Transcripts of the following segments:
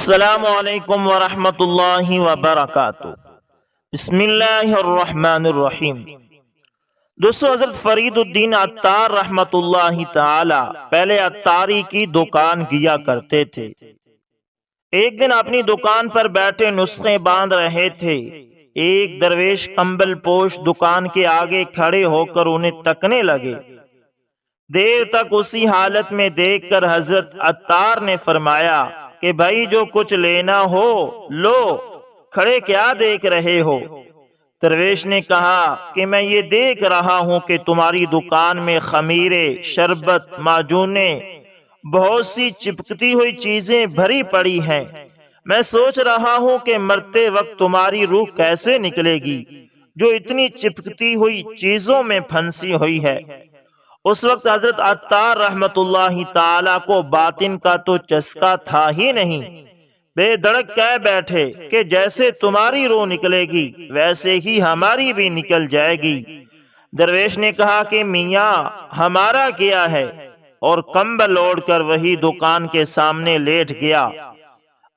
السلام علیکم ورحمۃ اللہ وبرکاتہ۔ بسم اللہ الرحمن الرحیم۔ دوستو، حضرت فرید الدین عطار رحمۃ اللہ تعالی پہلے عطاری کی دکان کیا کرتے تھے۔ ایک دن اپنی دکان پر بیٹھے نسخے باندھ رہے تھے۔ ایک درویش کمبل پوش دکان کے آگے کھڑے ہو کر انہیں تکنے لگے۔ دیر تک اسی حالت میں دیکھ کر حضرت عطار نے فرمایا کہ بھائی جو کچھ لینا ہو لو، کھڑے کیا دیکھ رہے ہو؟ درویش نے کہا کہ میں یہ دیکھ رہا ہوں کہ تمہاری دکان میں خمیرے، شربت، معجونیں، بہت سی چپکتی ہوئی چیزیں بھری پڑی ہیں۔ میں سوچ رہا ہوں کہ مرتے وقت تمہاری روح کیسے نکلے گی جو اتنی چپکتی ہوئی چیزوں میں پھنسی ہوئی ہے۔ اس وقت حضرت عطار رحمت اللہ تعالی کو باطن کا تو چسکا تھا ہی نہیں، بے دھڑک کہہ بیٹھے کہ جیسے تمہاری روح نکلے گی ویسے ہی ہماری بھی نکل جائے گی۔ درویش نے کہا کہ میاں ہمارا کیا ہے، اور کمبل اوڑھ کر وہی دکان کے سامنے لیٹ گیا۔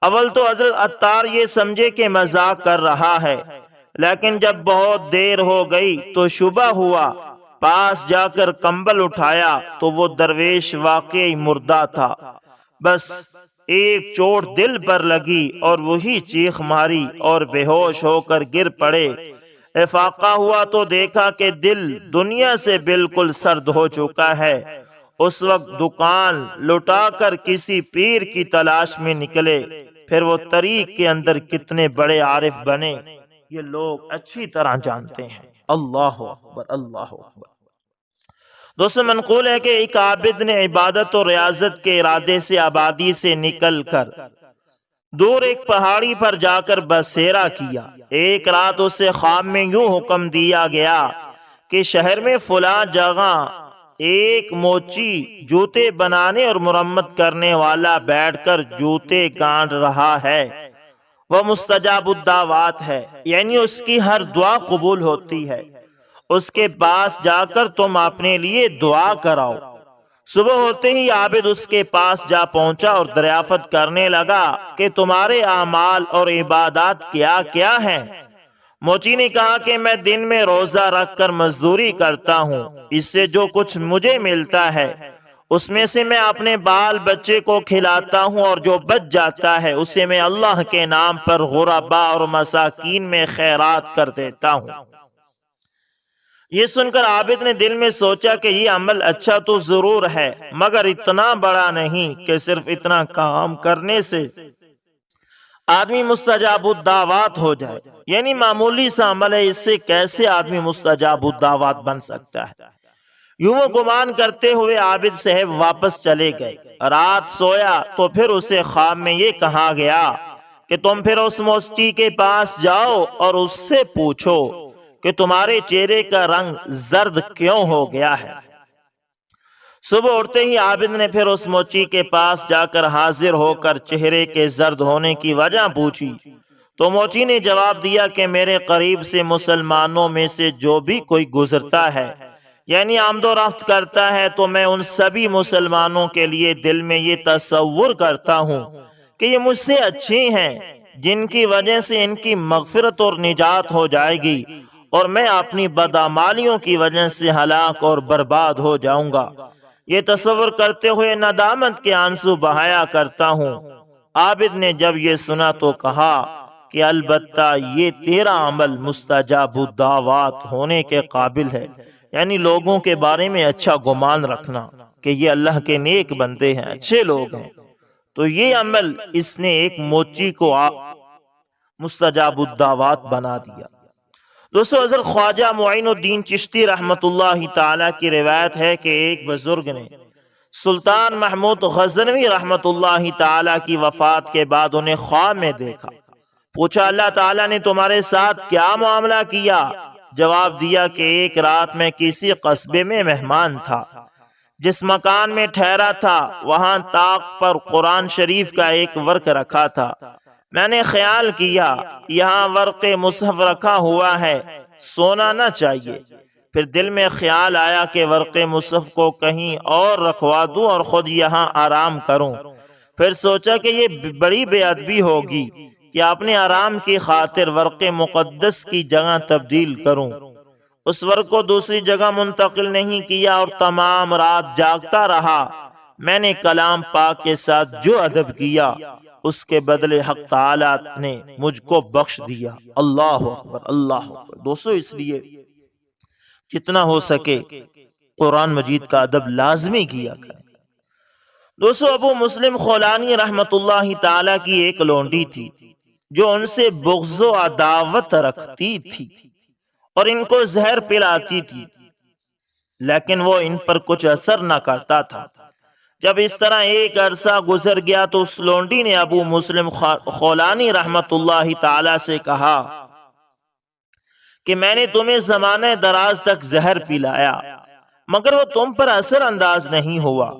اول تو حضرت عطار یہ سمجھے کہ مذاق کر رہا ہے، لیکن جب بہت دیر ہو گئی تو شبہ ہوا۔ پاس جا کر کمبل اٹھایا تو وہ درویش واقعی مردہ تھا۔ بس ایک چوٹ دل پر لگی اور وہی چیخ ماری اور بے ہوش ہو کر گر پڑے۔ افاقہ ہوا تو دیکھا کہ دل دنیا سے بالکل سرد ہو چکا ہے۔ اس وقت دکان لٹا کر کسی پیر کی تلاش میں نکلے۔ پھر وہ طریق کے اندر کتنے بڑے عارف بنے یہ لوگ اچھی طرح جانتے ہیں۔ اللہ اکبر، اللہ اکبر۔ دوستو، منقول ہے کہ ایک عابد نے عبادت اور ریاضت کے ارادے سے آبادی سے نکل کر دور ایک پہاڑی پر جا کر بسیرا کیا۔ ایک رات اسے خواب میں یوں حکم دیا گیا کہ شہر میں فلاں جگہ ایک موچی جوتے بنانے اور مرمت کرنے والا بیٹھ کر جوتے گانٹ رہا ہے۔ وہ مستجاب الدعوات ہے، یعنی اس کی ہر دعا قبول ہوتی ہے۔ اس کے پاس جا کر تم اپنے لیے دعا کراؤ۔ صبح ہوتے ہی عابد اس کے پاس جا پہنچا اور دریافت کرنے لگا کہ تمہارے اعمال اور عبادات کیا کیا ہیں۔ موچی نے کہا کہ میں دن میں روزہ رکھ کر مزدوری کرتا ہوں، اس سے جو کچھ مجھے ملتا ہے اس میں سے میں اپنے بال بچے کو کھلاتا ہوں، اور جو بچ جاتا ہے اسے میں اللہ کے نام پر غربا اور مساکین میں خیرات کر دیتا ہوں۔ یہ سن کر عابد نے دل میں سوچا کہ یہ عمل اچھا تو ضرور ہے، مگر اتنا بڑا نہیں کہ صرف اتنا کام کرنے سے آدمی مستجاب الدعوات ہو جائے۔ یعنی معمولی سا عمل ہے، اس سے کیسے آدمی مستجاب الدعوات بن سکتا ہے؟ یوں وہ گمان کرتے ہوئے عابد صاحب واپس چلے گئے۔ رات سویا تو پھر اسے خواب میں یہ کہا گیا کہ تم پھر اس موچی کے پاس جاؤ اور اس سے پوچھو کہ تمہارے چہرے کا رنگ زرد کیوں ہو گیا ہے۔ صبح اٹھتے ہی عابد نے پھر اس موچی کے پاس جا کر حاضر ہو کر چہرے کے زرد ہونے کی وجہ پوچھی، تو موچی نے جواب دیا کہ میرے قریب سے مسلمانوں میں سے جو بھی کوئی گزرتا ہے، یعنی آمد و رفت کرتا ہے، تو میں ان سبھی مسلمانوں کے لیے دل میں یہ تصور کرتا ہوں کہ یہ مجھ سے اچھے ہیں، جن کی وجہ سے ان کی مغفرت اور نجات ہو جائے گی، اور میں اپنی بدعمالیوں کی وجہ سے ہلاک اور برباد ہو جاؤں گا۔ یہ تصور کرتے ہوئے ندامت کے آنسو بہایا کرتا ہوں۔ عابد نے جب یہ سنا تو کہا کہ البتہ یہ تیرا عمل مستجاب الدعوات ہونے کے قابل ہے، یعنی لوگوں کے بارے میں اچھا گمان رکھنا کہ یہ اللہ کے نیک بندے ہیں، اچھے لوگ ہیں۔ تو یہ عمل اس نے ایک موچی کو مستجاب الدعوات بنا دیا۔ دوستو، حضرت خواجہ معین الدین چشتی رحمت اللہ تعالی کی روایت ہے کہ ایک بزرگ نے سلطان محمود غزنوی رحمت اللہ تعالی کی وفات کے بعد انہیں خواب میں دیکھا۔ پوچھا اللہ تعالی نے تمہارے ساتھ کیا معاملہ کیا؟ جواب دیا کہ ایک رات میں کسی قصبے میں مہمان تھا۔ جس مکان میں ٹھہرا تھا وہاں طاق پر قرآن شریف کا ایک ورق رکھا تھا۔ میں نے خیال کیا یہاں ورق مصحف رکھا ہوا ہے، سونا نہ چاہیے۔ پھر دل میں خیال آیا کہ ورق مصحف کو کہیں اور رکھوا دوں اور خود یہاں آرام کروں۔ پھر سوچا کہ یہ بڑی بے ادبی ہوگی کہ اپنے آرام کی خاطر ورق مقدس کی جگہ تبدیل کروں۔ اس ورق کو دوسری جگہ منتقل نہیں کیا اور تمام رات جاگتا رہا۔ میں نے کلام پاک کے ساتھ جو ادب کیا اس کے بدلے حق تعالیٰ نے مجھ کو بخش دیا۔ اللہ اکبر، اللہ اکبر۔ دوستو اس لیے جتنا ہو سکے قرآن مجید کا ادب لازمی کیا کریں۔ دوستو ابو مسلم خولانی رحمت اللہ تعالیٰ کی ایک لونڈی تھی جو ان سے بغض و عداوت رکھتی تھی اور ان کو زہر پلاتی تھی، لیکن وہ ان پر کچھ اثر نہ کرتا تھا۔ جب اس طرح ایک عرصہ گزر گیا تو اس لونڈی نے ابو مسلم خولانی رحمت اللہ تعالی سے کہا کہ میں نے تمہیں زمانہ دراز تک زہر پلایا مگر وہ تم پر اثر انداز نہیں ہوا۔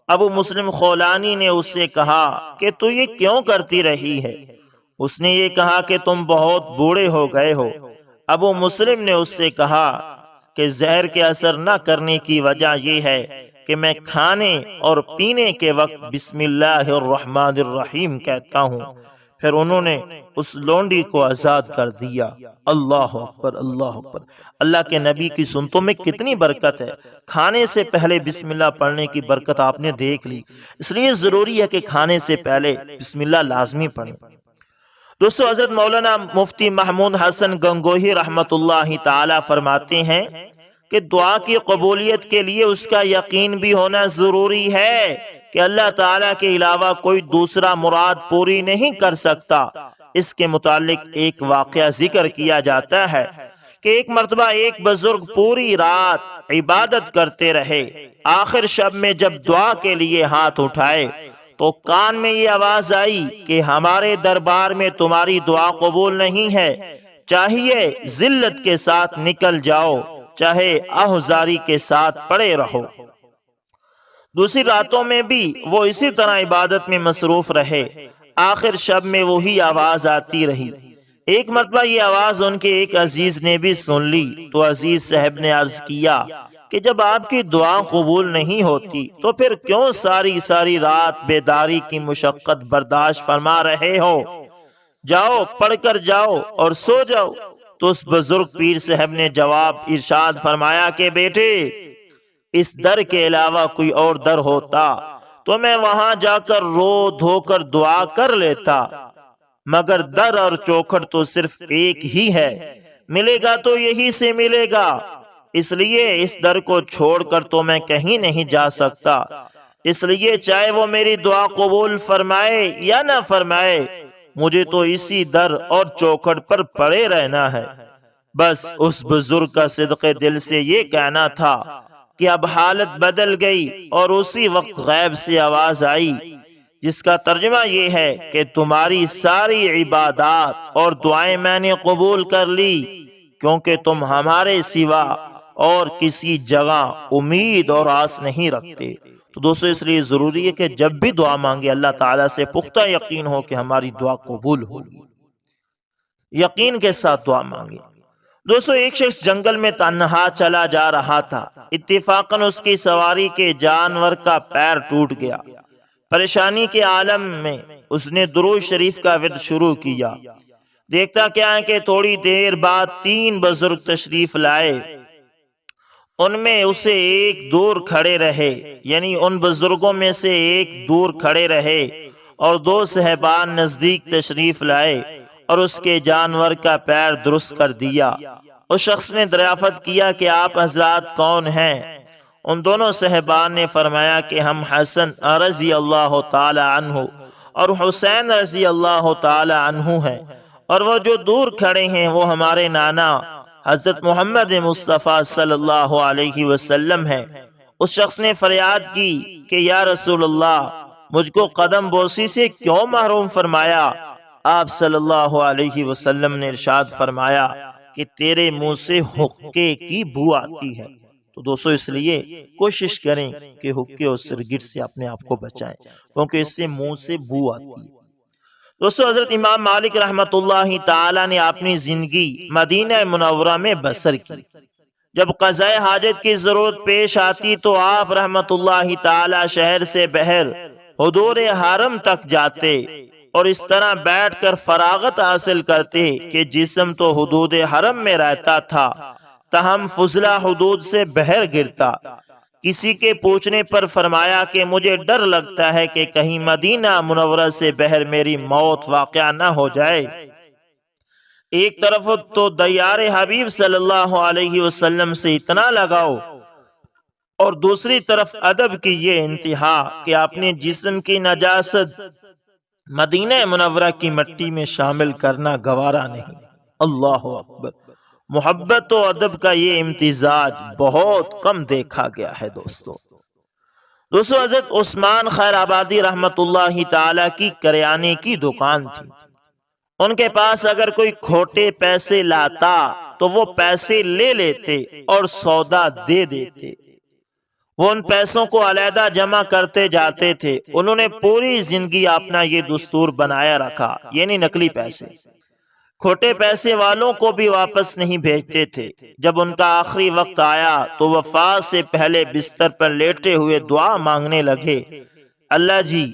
ابو مسلم خولانی نے اس سے کہا کہ تو یہ کیوں کرتی رہی ہے؟ اس نے یہ کہا کہ تم بہت بوڑھے ہو گئے ہو۔ ابو مسلم نے اس سے کہا کہ زہر کے اثر نہ کرنے کی وجہ یہ ہے کہ میں کھانے اور پینے کے وقت بسم اللہ الرحمن الرحیم کہتا ہوں۔ پھر انہوں نے اس لونڈی کو آزاد کر دیا۔ اللہ اکبر، اللہ اکبر۔ اللہ کے نبی کی سنتوں میں کتنی برکت ہے۔ کھانے سے پہلے بسم اللہ پڑھنے کی برکت آپ نے دیکھ لی، اس لیے ضروری ہے کہ کھانے سے پہلے بسم اللہ لازمی پڑھیں۔ دوستو حضرت مولانا مفتی محمود حسن گنگوہی رحمت اللہ تعالی فرماتے ہیں کہ دعا کی قبولیت کے لیے اس کا یقین بھی ہونا ضروری ہے کہ اللہ تعالیٰ کے علاوہ کوئی دوسرا مراد پوری نہیں کر سکتا۔ اس کے متعلق ایک واقعہ ذکر کیا جاتا ہے کہ ایک مرتبہ ایک بزرگ پوری رات عبادت کرتے رہے۔ آخر شب میں جب دعا کے لیے ہاتھ اٹھائے تو کان میں یہ آواز آئی کہ ہمارے دربار میں تمہاری دعا قبول نہیں ہے، چاہیے ذلت کے ساتھ نکل جاؤ، چاہے آہذاری کے ساتھ پڑے رہو۔ دوسری راتوں میں بھی وہ اسی طرح عبادت میں مصروف رہے۔ آخر شب میں وہی آواز آتی رہی۔ ایک مرتبہ یہ آواز ان کے ایک عزیز نے بھی سن لی تو عزیز صاحب نے عرض کیا کہ جب آپ کی دعا قبول نہیں ہوتی تو پھر کیوں ساری رات بیداری کی مشقت برداشت فرما رہے ہو؟ جاؤ پڑھ کر جاؤ اور سو جاؤ۔ تو اس بزرگ پیر صاحب نے جواب ارشاد فرمایا کہ بیٹے اس در کے علاوہ کوئی اور در ہوتا تو میں وہاں جا کر رو دھو کر دعا کر لیتا، مگر در اور چوکھٹ تو صرف ایک ہی ہے، ملے گا تو یہی سے ملے گا، اس لیے اس در کو چھوڑ کر تو میں کہیں نہیں جا سکتا۔ اس لیے چاہے وہ میری دعا قبول فرمائے یا نہ فرمائے، مجھے تو اسی در اور چوکھٹ پر پڑے رہنا ہے۔ بس اس بزرگ کا صدق دل سے یہ کہنا تھا کہ اب حالت بدل گئی اور اسی وقت غیب سے آواز آئی جس کا ترجمہ یہ ہے کہ تمہاری ساری عبادات اور دعائیں میں نے قبول کر لی، کیونکہ تم ہمارے سوا اور کسی جگہ امید اور آس نہیں رکھتے۔ تو دوستو اس لیے ضروری ہے کہ جب بھی دعا مانگے اللہ تعالیٰ سے پختہ یقین ہو کہ ہماری دعا قبول ہوگی، یقین کے ساتھ دعا مانگے۔ دوستو ایک شخص جنگل میں تنہا چلا جا رہا تھا، اتفاقاً اس کی سواری کے جانور کا پیر ٹوٹ گیا۔ پریشانی کے عالم میں اس نے درود شریف کا ورد شروع کیا۔ دیکھتا کیا ہے کہ تھوڑی دیر بعد 3 بزرگ تشریف لائے۔ ان میں اسے ایک دور کھڑے رہے، یعنی ان بزرگوں میں سے ایک دور کھڑے رہے اور 2 صاحبان نزدیک تشریف لائے اور اس کے جانور کا پیر درست کر دیا۔ اس شخص نے دریافت کیا کہ آپ حضرات کون ہیں؟ ان دونوں صاحبان نے فرمایا کہ ہم حسن رضی اللہ تعالی عنہ اور حسین رضی اللہ تعالی عنہ ہیں، اور وہ جو دور کھڑے ہیں وہ ہمارے نانا حضرت محمد مصطفیٰ صلی اللہ علیہ وسلم ہیں۔ اس شخص نے فریاد کی کہ یا رسول اللہ، مجھ کو قدم بوسی سے کیوں محروم فرمایا؟ آپ صلی اللہ علیہ وسلم نے ارشاد فرمایا کہ تیرے منہ سے حقے کی بو آتی ہے۔ تو دوستو اس لیے کوشش کریں کہ حقے اور سرگٹ سے اپنے آپ کو بچائیں، کیونکہ اس سے منہ سے بو آتی ہے۔ دوستو حضرت امام مالک رحمت اللہ تعالی نے اپنی زندگی مدینہ منورہ میں بسر کی۔ جب قضاء حاجت کی ضرورت پیش آتی تو آپ رحمت اللہ تعالی شہر سے باہر حضور حرم تک جاتے اور اس طرح بیٹھ کر فراغت حاصل کرتے کہ جسم تو حدود حرم میں رہتا تھا تاہم فضلہ حدود سے باہر گرتا۔ کسی کے پوچھنے پر فرمایا کہ مجھے ڈر لگتا ہے کہ کہیں مدینہ منورہ سے باہر میری موت واقع نہ ہو جائے۔ ایک طرف تو دیار حبیب صلی اللہ علیہ وسلم سے اتنا لگاؤ اور دوسری طرف ادب کی یہ انتہا کہ اپنے جسم کی نجاست مدینہ منورہ کی مٹی میں شامل کرنا گوارا نہیں۔ اللہ اکبر۔ محبت و ادب کا یہ امتزاج بہت کم دیکھا گیا ہے دوستو۔ حضرت عثمان خیر آبادی رحمت اللہ تعالی کی کریانے کی دکان تھی۔ ان کے پاس اگر کوئی کھوٹے پیسے لاتا تو وہ پیسے لے لیتے اور سودا دے دیتے۔ وہ ان پیسوں کو علیحدہ جمع کرتے جاتے تھے۔ انہوں نے پوری زندگی اپنا یہ دستور بنایا رکھا، یعنی نقلی پیسے کھوٹے پیسے والوں کو بھی واپس نہیں بھیجتے تھے۔ جب ان کا آخری وقت آیا تو وفات سے پہلے بستر پر لیٹے ہوئے دعا مانگنے لگے، اللہ جی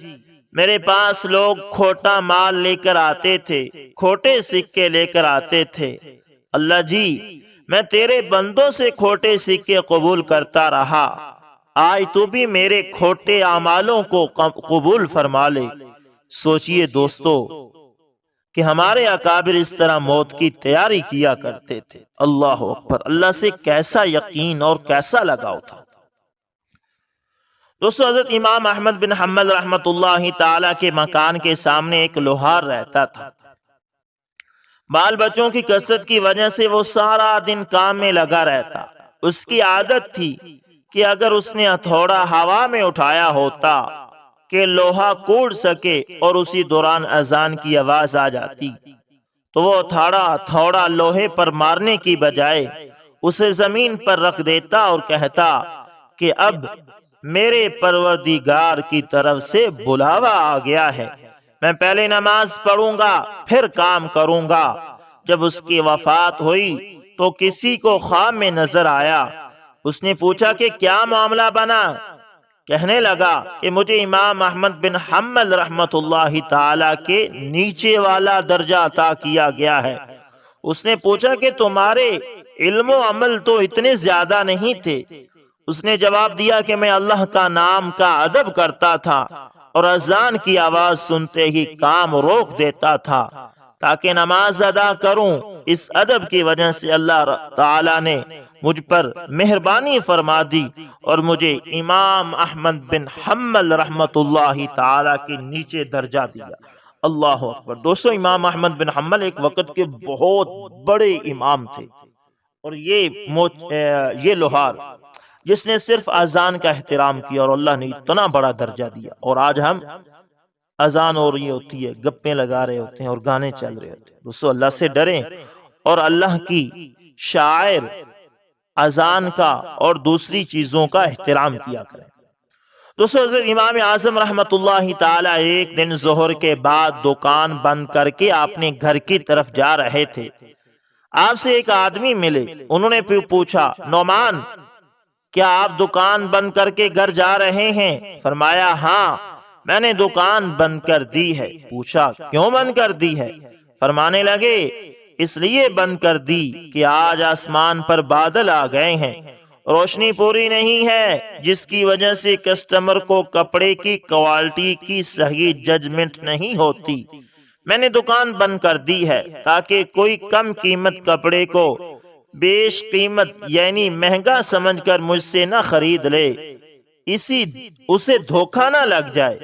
میرے پاس لوگ کھوٹا مال لے کر آتے تھے، کھوٹے سکے لے کر آتے تھے، اللہ جی میں تیرے بندوں سے کھوٹے سکے قبول کرتا رہا، آج تو بھی میرے کھوٹے اعمالوں کو قبول فرما لے۔ سوچئے دوستو کہ ہمارے اکابر اس طرح موت کی تیاری کیا کرتے تھے۔ اللہ اکبر، اللہ سے کیسا یقین اور کیسا لگاؤ تھا۔ دوستو حضرت امام احمد بن حنبل رحمت اللہ تعالی کے مکان کے سامنے ایک لوہار رہتا تھا۔ بال بچوں کی کثرت کی وجہ سے وہ سارا دن کام میں لگا رہتا۔ اس کی عادت تھی کہ اگر اس نے ہتھوڑا ہوا میں اٹھایا ہوتا کہ لوہا کوڑ سکے اور اسی دوران اذان کی آواز آ جاتی تو وہ ہتھوڑا لوہے پر مارنے کی بجائے اسے زمین پر رکھ دیتا اور کہتا کہ اب میرے پروردگار کی طرف سے بلاوا آ گیا ہے، میں پہلے نماز پڑھوں گا پھر کام کروں گا۔ جب اس کی وفات ہوئی تو کسی کو خواب میں نظر آیا۔ اس نے پوچھا کہ کیا معاملہ بنا؟ کہنے لگا کہ مجھے امام احمد بن حنبل رحمت اللہ تعالی کے نیچے والا درجہ عطا کیا گیا ہے۔ اس نے پوچھا کہ تمہارے علم و عمل تو اتنے زیادہ نہیں تھے۔ اس نے جواب دیا کہ میں اللہ کا نام کا ادب کرتا تھا اور اذان کی آواز سنتے ہی کام روک دیتا تھا تاکہ نماز ادا کروں۔ اس ادب کی وجہ سے اللہ تعالی نے مجھ پر مہربانی فرما دی اور مجھے امام احمد بن حنبل رحمت اللہ تعالی کے نیچے درجہ دیا۔ اللہ اکبر۔ دوستو امام احمد بن حنبل ایک وقت کے بہت بڑے امام تھے، اور یہ لوہار جس نے صرف اذان کا احترام کیا اور اللہ نے اتنا بڑا درجہ دیا۔ اور آج ہم اذان ہو رہی ہوتی ہے، گپیں لگا رہے ہوتے ہیں اور گانے چل رہے ہوتے ہیں۔ دوستو اللہ سے ڈریں اور اللہ کی شاعر اذان کا اور دوسری چیزوں کا احترام کیا کریں۔ دوستو حضرت امام اعظم رحمت اللہ تعالی ایک دن ظہر کے بعد دکان بند کر کے اپنے گھر کی طرف جا رہے تھے۔ آپ سے ایک آدمی ملے۔ انہوں نے پوچھا، نعمان کیا آپ دکان بند کر کے گھر جا رہے ہیں؟ فرمایا ہاں میں نے دکان بند کر دی ہے۔ پوچھا کیوں بند کر دی ہے؟ فرمانے لگے اس لیے بند کر دی کہ آج آسمان پر بادل آ گئے ہیں، روشنی پوری نہیں ہے، جس کی وجہ سے کسٹمر کو کپڑے کی کوالٹی کی صحیح ججمنٹ نہیں ہوتی۔ میں نے دکان بند کر دی ہے تاکہ کوئی کم قیمت کپڑے کو بیش قیمت یعنی مہنگا سمجھ کر مجھ سے نہ خرید لے، اسے دھوکہ نہ لگ جائے۔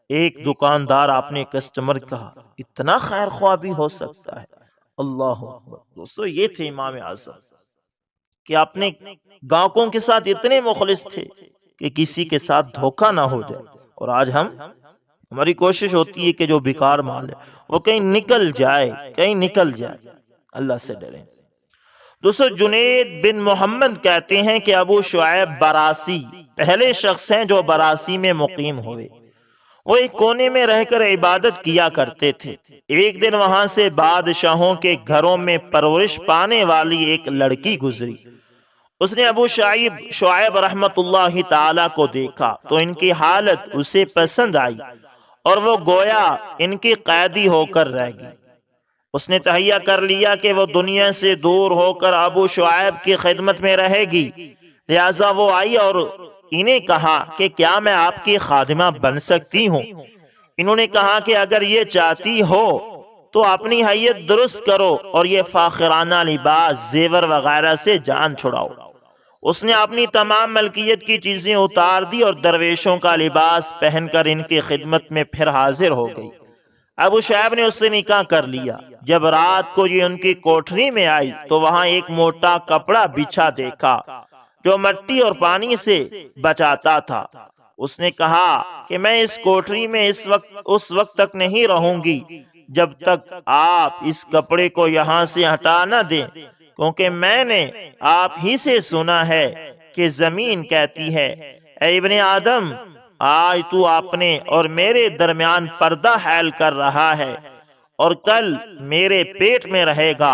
ایک دکاندار اپنے کسٹمر کہا اتنا خیر خواہ بھی ہو سکتا ہے؟ اللہ اکبر۔ دوستو یہ تھے امام اعظم کہ اپنے گاہکوں کے ساتھ اتنے مخلص تھے کہ کسی کے ساتھ دھوکہ نہ ہو جائے۔ اور آج ہماری کوشش ہوتی ہے کہ جو بیکار مال ہے وہ کہیں نکل جائے، کہیں نکل جائے۔ اللہ سے ڈریں۔ دوستو جنید بن محمد کہتے ہیں کہ ابو شعیب براسی پہلے شخص ہیں جو براسی میں مقیم ہوئے۔ وہ ایک کونے میں رہ کر عبادت کیا کرتے تھے۔ ایک دن وہاں سے بادشاہوں کے گھروں میں پرورش پانے والی ایک لڑکی گزری۔ اس نے ابو شعیب رحمت اللہ تعالی کو دیکھا تو ان کی حالت اسے پسند آئی اور وہ گویا ان کی قیدی ہو کر رہ گئی۔ اس نے تہیہ کر لیا کہ وہ دنیا سے دور ہو کر ابو شعیب کی خدمت میں رہے گی، لہٰذا وہ آئی اور انہیں کہا کہ کیا میں آپ کی خادمہ بن سکتی ہوں؟ انہوں نے کہا کہ اگر یہ چاہتی ہو تو اپنی حیت درست کرو اور یہ فاخرانہ لباس، زیور وغیرہ سے جان چھڑاؤ۔ اس نے اپنی تمام ملکیت کی چیزیں اتار دی اور درویشوں کا لباس پہن کر ان کی خدمت میں پھر حاضر ہو گئی۔ ابو شعیب نے اس سے نکاح کر لیا۔ جب رات کو یہ ان کی کوٹھری میں آئی تو وہاں ایک موٹا کپڑا بچھا دیکھا جو مٹی اور پانی سے بچاتا تھا۔ اس نے کہا کہ میں اس کوٹھری میں اس وقت تک نہیں رہوں گی جب تک آپ اس کپڑے کو یہاں سے ہٹا نہ دیں، کیونکہ میں نے آپ ہی سے سنا ہے کہ زمین کہتی ہے اے ابن آدم، آج تو اپنے اور میرے درمیان پردہ حائل کر رہا ہے اور کل میرے پیٹ میں رہے گا،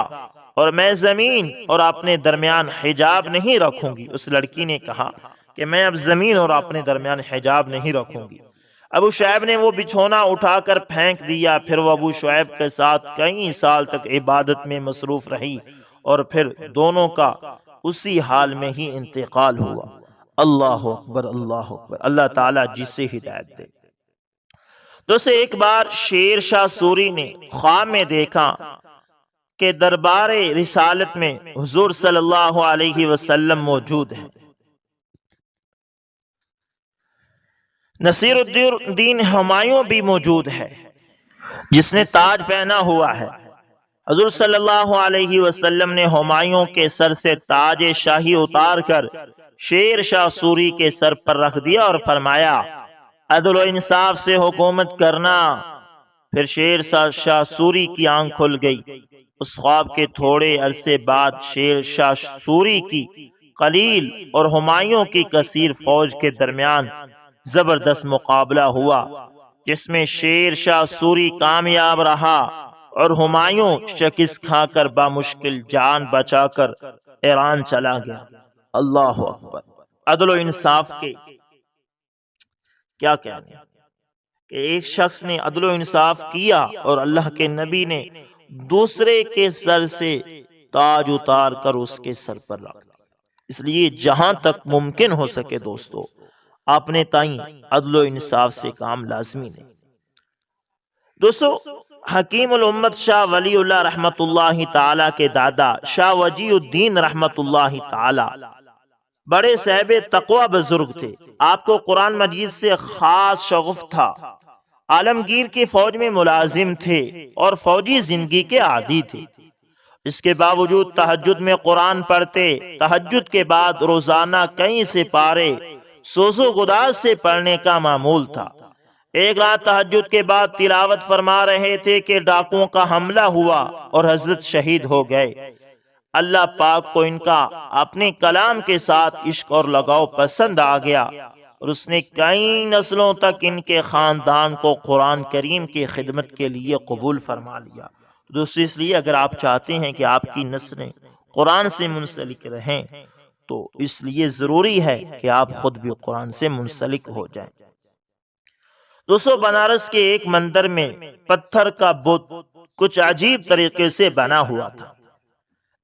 اور میں زمین اور اپنے درمیان حجاب نہیں رکھوں گی۔ اس لڑکی نے کہا کہ میں اب زمین اور اپنے درمیان حجاب نہیں رکھوں گی۔ ابو شعیب نے وہ بچھونا اٹھا کر پھینک دیا۔ پھر وہ ابو شعیب کے ساتھ کئی سال تک عبادت میں مصروف رہی اور پھر دونوں کا اسی حال میں ہی انتقال ہوا۔ اللہ اکبر، اللہ اکبر، اللہ تعالیٰ جسے ہدایت دے۔ دوستو، ایک بار شیر شاہ سوری نے خواب میں دیکھا کہ دربار رسالت میں حضور صلی اللہ علیہ وسلم موجود ہے۔ نصیر الدین ہمایوں بھی موجود ہے جس نے تاج پہنا ہوا ہے۔ حضور صلی اللہ علیہ وسلم نے ہمایوں کے سر سے تاج شاہی اتار کر شیر شاہ سوری کے سر پر رکھ دیا اور فرمایا عدل و انصاف سے حکومت کرنا۔ پھر شیر شاہ سوری کی آنکھ کھل گئی۔ اس خواب کے تھوڑے عرصے بعد شیر شاہ سوری کی قلیل اور ہمایوں کی کثیر فوج کے درمیان زبردست مقابلہ ہوا، جس میں شیر شاہ سوری کامیاب رہا اور ہمایوں شکست کھا کر بامشکل جان بچا کر ایران چلا گیا۔ اللہ اکبر، عدل و انصاف کے کیا کہنے کہ ایک شخص نے عدل و انصاف کیا اور اللہ کے نبی نے دوسرے کے سر سے تاج اتار کر اس کے سر پر رکھ دیا۔ اس لیے جہاں تک ممکن ہو سکے دوستو، اپنے تائیں عدل و انصاف سے کام لازمی نہیں۔ دوستو، حکیم الامت شاہ ولی اللہ رحمت اللہ تعالی کے دادا شاہ وجی الدین رحمت اللہ تعالی بڑے صاحب تقوی بزرگ تھے۔ آپ کو قرآن مجید سے خاص شغف تھا۔ عالمگیر کی فوج میں ملازم تھے اور فوجی زندگی کے عادی تھے۔ اس کے باوجود تہجد میں قرآن پڑھتے، تہجد کے بعد روزانہ کئی سپارے سوز و گداز سے پڑھنے کا معمول تھا۔ ایک رات تہجد کے بعد تلاوت فرما رہے تھے کہ ڈاکوؤں کا حملہ ہوا اور حضرت شہید ہو گئے۔ اللہ پاک کو ان کا اپنے کلام کے ساتھ عشق اور لگاؤ پسند آ گیا اور اس نے کئی نسلوں تک ان کے خاندان کو قرآن کریم کی خدمت کے لیے قبول فرما لیا۔ دوستو، اس لیے اگر آپ چاہتے ہیں کہ آپ کی نسلیں قرآن سے منسلک رہیں تو اس لیے ضروری ہے کہ آپ خود بھی قرآن سے منسلک ہو جائیں۔ دوستو، بنارس کے ایک مندر میں پتھر کا بت کچھ عجیب طریقے سے بنا ہوا تھا۔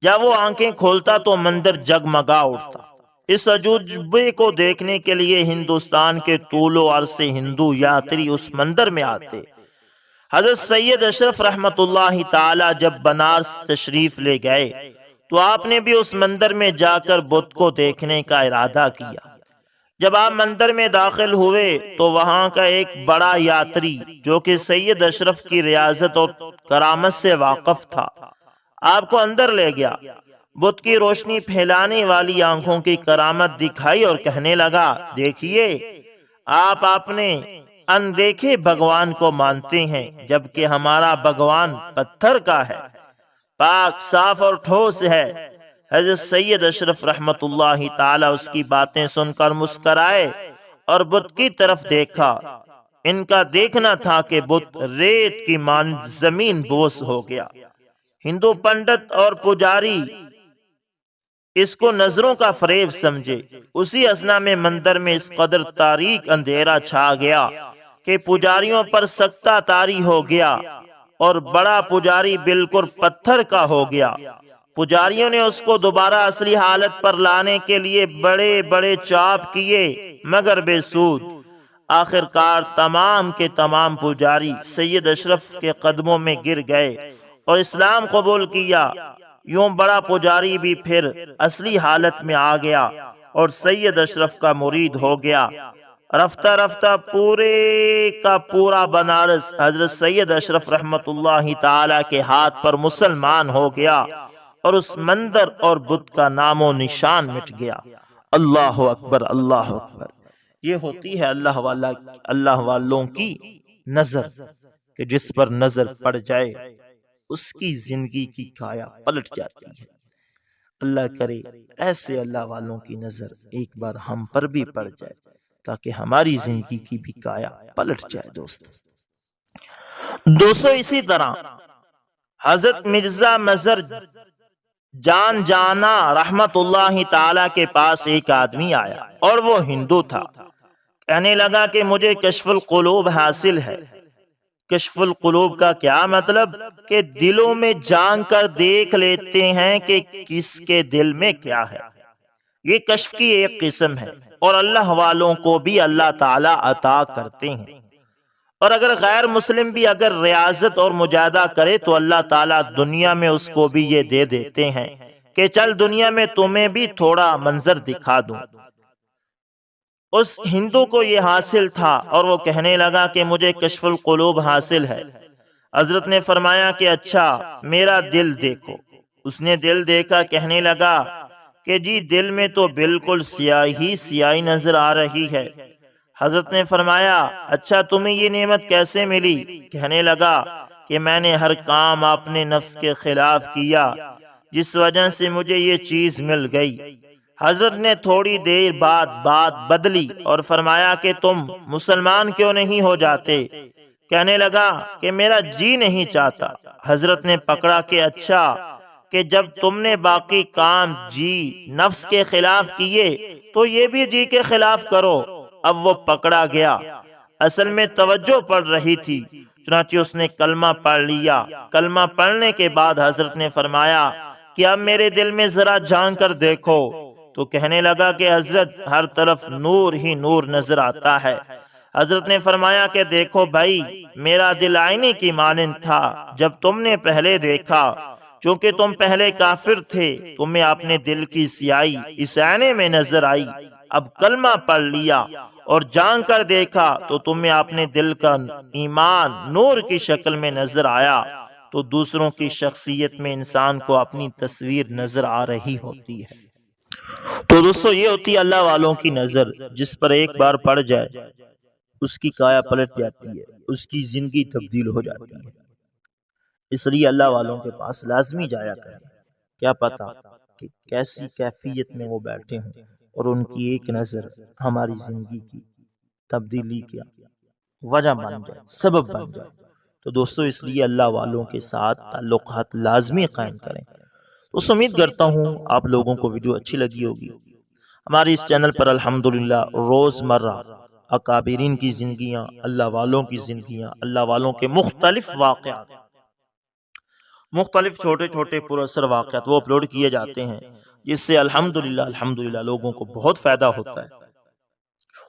جب وہ آنکھیں کھولتا تو مندر جگمگا اٹھتا۔ اس عجوبے کو دیکھنے کے لیے ہندوستان کے طول و عرض سے ہندو یاتری اس مندر میں آتے۔ حضرت سید اشرف رحمت اللہ تعالی جب بنارس تشریف لے گئے تو آپ نے بھی اس مندر میں جا کر بت کو دیکھنے کا ارادہ کیا۔ جب آپ مندر میں داخل ہوئے تو وہاں کا ایک بڑا یاتری جو کہ سید اشرف کی ریاضت اور کرامت سے واقف تھا، آپ کو اندر لے گیا، بت کی روشنی پھیلانے والی آنکھوں کی کرامت دکھائی اور کہنے لگا، دیکھیے آپ اپنے اندیکھے بھگوان کو مانتے ہیں جبکہ ہمارا بھگوان پتھر کا ہے، پاک صاف اور ٹھوس ہے۔ حضرت سید اشرف رحمت اللہ تعالی اس کی باتیں سن کر مسکرائے اور بت کی طرف دیکھا۔ ان کا دیکھنا تھا کہ بت ریت کی مانند زمین بوس ہو گیا۔ ہندو پنڈت اور پجاری اس کو نظروں کا فریب سمجھے۔ اسی اثنا میں مندر میں اس قدر تاریک اندھیرا چھا گیا کہ پجاریوں پر سکتہ طاری ہو گیا اور بڑا پجاری بالکل پتھر کا ہو گیا۔ پجاریوں نے اس کو دوبارہ اصلی حالت پر لانے کے لیے بڑے بڑے چاپ کیے مگر بے سود۔ آخر کار تمام کے تمام پجاری سید اشرف کے قدموں میں گر گئے اور اسلام قبول کیا۔ یوں بڑا پجاری بھی پھر اصلی حالت میں آ گیا اور سید اشرف کا مرید ہو گیا۔ رفتہ رفتہ پورے کا پورا بنارس حضرت سید اشرف رحمت اللہ تعالی کے ہاتھ پر مسلمان ہو گیا اور اس مندر اور بت کا نام و نشان مٹ گیا۔ اللہ اکبر، اللہ اکبر۔ یہ ہوتی ہے اللہ والوں کی نظر، کہ جس پر نظر پڑ جائے اس کی زندگی کی کایا پلٹ جاتی ہے۔ اللہ کرے ایسے اللہ والوں کی نظر ایک بار ہم پر بھی پڑ جائے تاکہ ہماری زندگی کی بھی کایا پلٹ جائے۔ دوستو اسی طرح حضرت مرزا مظہر جان جانا رحمت اللہ تعالی کے پاس ایک آدمی آیا اور وہ ہندو تھا۔ کہنے لگا کہ مجھے کشف القلوب حاصل ہے۔ کشف القلوب کا کیا مطلب؟ کہ دلوں میں جان کر دیکھ لیتے ہیں کہ کس کے دل میں کیا ہے۔ یہ کشف کی ایک قسم ہے اور اللہ والوں کو بھی اللہ تعالی عطا کرتے ہیں۔ اور اگر غیر مسلم بھی اگر ریاضت اور مجاہدہ کرے تو اللہ تعالیٰ دنیا میں اس کو بھی یہ دے دیتے ہیں کہ چل دنیا میں تمہیں بھی تھوڑا منظر دکھا دوں۔ اس ہندو کو یہ حاصل تھا اور وہ کہنے لگا کہ مجھے کشف القلوب حاصل ہے۔ حضرت نے فرمایا کہ اچھا میرا دل دیکھو۔ اس نے دل دیکھا، کہنے لگا کہ جی دل میں تو بالکل سیاہی سیاہی نظر آ رہی ہے۔ حضرت نے فرمایا اچھا تمہیں یہ نعمت کیسے ملی؟ کہنے لگا کہ میں نے ہر کام اپنے نفس کے خلاف کیا جس وجہ سے مجھے یہ چیز مل گئی۔ حضرت نے تھوڑی دیر بعد بات بدلی اور فرمایا کہ تم مسلمان کیوں نہیں ہو جاتے؟ کہنے لگا کہ میرا جی نہیں چاہتا۔ حضرت نے پکڑا کہ اچھا کہ جب تم نے باقی کام جی نفس کے خلاف کیے تو یہ بھی جی کے خلاف کرو۔ اب وہ پکڑا گیا، اصل میں توجہ پڑ رہی تھی، چنانچہ اس نے کلمہ پڑھ لیا۔ کلمہ پڑھنے کے بعد حضرت نے فرمایا کہ اب میرے دل میں ذرا جھانک کر دیکھو۔ تو کہنے لگا کہ حضرت ہر طرف نور ہی نور نظر آتا ہے۔ حضرت نے فرمایا کہ دیکھو بھائی میرا دل آئینے کی مانند تھا جب تم نے پہلے دیکھا، چونکہ تم پہلے کافر تھے تمہیں اپنے دل کی سیاہی اس آئینے میں نظر آئی۔ اب کلمہ پڑھ لیا اور جان کر دیکھا تو تمہیں اپنے دل کا ایمان نور کی شکل میں نظر آیا۔ تو دوسروں کی شخصیت میں انسان کو اپنی تصویر نظر آ رہی ہوتی ہے۔ تو دوستو یہ ہوتی ہے اللہ والوں کی نظر، جس پر ایک بار پڑ جائے اس کی کایا پلٹ جاتی ہے، اس کی زندگی تبدیل ہو جاتی ہے۔ اس لیے اللہ والوں کے پاس لازمی جایا کریں، کیا پتا کہ کیسی کیفیت میں وہ بیٹھے ہوں اور ان کی ایک نظر ہماری زندگی کی تبدیلی کیا وجہ بن جائے، سبب بن جائے۔ تو دوستو اس لیے اللہ والوں کے ساتھ تعلقات لازمی قائم کریں۔ تو امید کرتا ہوں آپ لوگوں کو ویڈیو اچھی لگی ہوگی۔ ہمارے اس چینل پر الحمدللہ روزمرہ اکابرین کی زندگیاں، اللہ والوں کی زندگیاں، اللہ والوں کے مختلف واقعات، مختلف چھوٹے چھوٹے پر اثر واقعات وہ اپلوڈ کیے جاتے ہیں، جس سے الحمدللہ لوگوں کو بہت فائدہ ہوتا ہے۔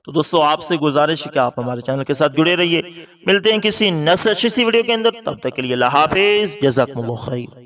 تو دوستو آپ سے گزارش ہے کہ آپ ہمارے چینل کے ساتھ جڑے رہیے۔ ملتے ہیں کسی نیکسٹ اچھی سی ویڈیو کے اندر، تب تک کے لیے اللہ حافظ، جزاکم اللہ خیر۔